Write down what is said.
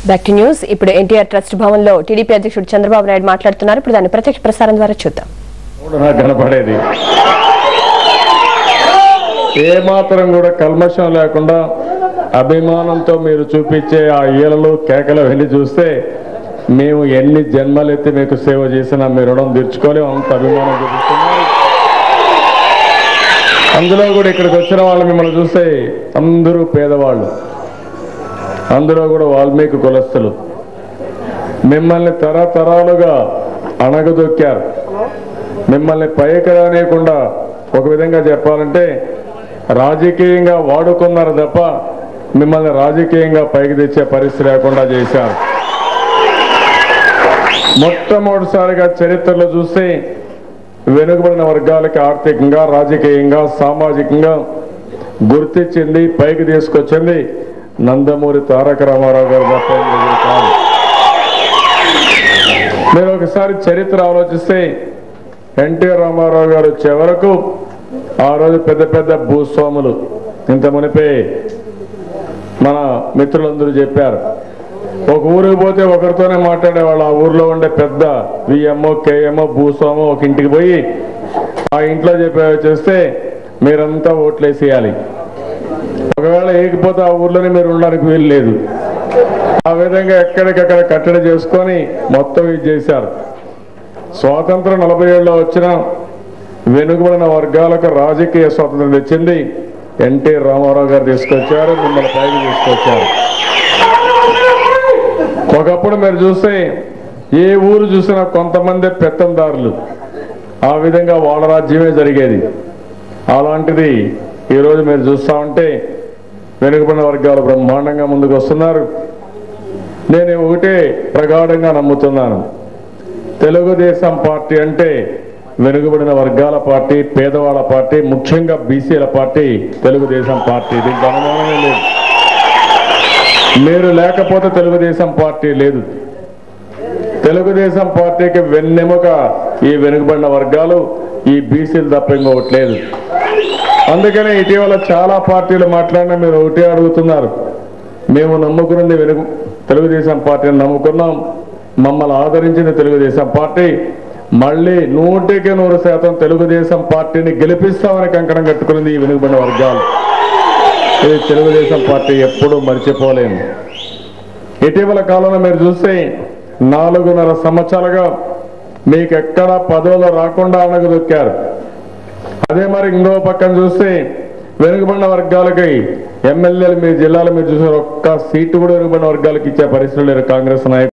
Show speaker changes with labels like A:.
A: Back to news. ఇప్పుడు NTR trust Bhavan లో TDP అధ్యక్షుడు చంద్రబాబు నాయుడు మాట్లాడుతున్నారు. ఇప్పుడు దాన్ని ప్రత్యక్ష ప్రసారం ద్వారా చూద్దాం.
B: కనపడేది ఏ మాత్రం కూడా కల్మషం లేకుండా అభిమానంతో మీరు చూపించే ఆ ఈలలు కేకలు వెళ్ళి చూస్తే మేము ఎన్ని జన్మలెత్తి మీకు సేవ చేసినా మీ రుణం తీర్చుకోలేము, అంత అభిమానం చూపిస్తున్నారు. అందులో కూడా ఇక్కడికి వచ్చిన వాళ్ళు మిమ్మల్ని చూస్తే అందరూ పేదవాళ్ళు, అందులో కూడా వాల్మీకి కులస్తులు. మిమ్మల్ని తరతరాలుగా అణగదొక్కారు, మిమ్మల్ని పైకి రానియకుండా ఒక విధంగా చెప్పాలంటే రాజకీయంగా వాడుకున్నారు తప్ప మిమ్మల్ని రాజకీయంగా పైకి తెచ్చే పరిస్థితి లేకుండా చేశారు. మొట్టమొదటిసారిగా చరిత్రలో చూస్తే వెనుకబడిన వర్గాలకి ఆర్థికంగా, రాజకీయంగా, సామాజికంగా గుర్తించింది, పైకి తీసుకొచ్చింది నందమూరి తారక రామారావు గారు తప్ప కాదు. మీరు ఒకసారి చరిత్ర ఆలోచిస్తే ఎన్టీఆర్ రామారావు గారు వచ్చే వరకు ఆ రోజు పెద్ద పెద్ద భూస్వాములు, ఇంత మునిపే మన మిత్రులందరూ చెప్పారు, ఒక ఊరికి పోతే ఒకరితోనే మాట్లాడేవాళ్ళు. ఆ ఊర్లో ఉండే పెద్ద విఎంఓ, కేఎంఓ, భూస్వామో ఒక ఇంటికి పోయి ఆ ఇంట్లో చేస్తే మీరంతా ఓట్లేసేయాలి, ఒకవేళ ఏకపోతే ఆ ఊర్లోనే మీరు ఉండడానికి వీలు లేదు. ఆ విధంగా ఎక్కడికక్కడ కట్టడి చేసుకొని మొత్తం ఇది చేశారు. స్వాతంత్రం 47లో వచ్చిన వెనుకబడిన వర్గాలకు రాజకీయ స్వాతంత్రం తెచ్చింది ఎన్టీ రామారావు గారు తీసుకొచ్చారు, మిమ్మల్ని పైకి తీసుకొచ్చారు. ఒకప్పుడు మీరు చూస్తే ఏ ఊరు చూసినా కొంతమంది పెత్తందారులు, ఆ విధంగా వాళ్ళ రాజ్యమే జరిగేది. అలాంటిది ఈరోజు మీరు చూస్తూ ఉంటే వెనుకబడిన వర్గాలు బ్రహ్మాండంగా ముందుకు వస్తున్నారు. నేను ఒకటే ప్రగాఢంగా నమ్ముతున్నాను, తెలుగుదేశం పార్టీ అంటే వెనుకబడిన వర్గాల పార్టీ, పేదవాళ్ళ పార్టీ, ముఖ్యంగా బీసీల పార్టీ తెలుగుదేశం పార్టీ. దీనికి అనుమానమే లేదు. మీరు లేకపోతే తెలుగుదేశం పార్టీ లేదు. తెలుగుదేశం పార్టీకి వెన్నెముక ఈ వెనుకబడిన వర్గాలు, ఈ బీసీలు తప్ప ఇంకొకటి లేదు. అందుకనే ఇటీవల చాలా పార్టీలు మాట్లాడినా మీరు ఒకటే అడుగుతున్నారు, మేము నమ్ముకున్నది తెలుగుదేశం పార్టీని నమ్ముకున్నాం, మమ్మల్ని ఆదరించింది తెలుగుదేశం పార్టీ, మళ్ళీ 100% తెలుగుదేశం పార్టీని గెలిపిస్తామని కంకణం కట్టుకున్నది ఈ వెనుకబడిన వర్గాలు. ఇది తెలుగుదేశం పార్టీ ఎప్పుడూ మర్చిపోలేము. ఇటీవల కాలంలో మీరు చూస్తే 4.5 సంవత్సరాలుగా మీకు ఎక్కడా పదవులు రాకుండా అణగదొక్కారు. అదే మరి ఇంకో పక్కన చూస్తే వెనుకబడిన వర్గాలకి ఎమ్మెల్యేలు మీ జిల్లాలో మీరు చూసిన ఒక్క సీటు కూడా వెనుకబడిన వర్గాలకు ఇచ్చే పరిస్థితులు లేరు కాంగ్రెస్ నాయకులు.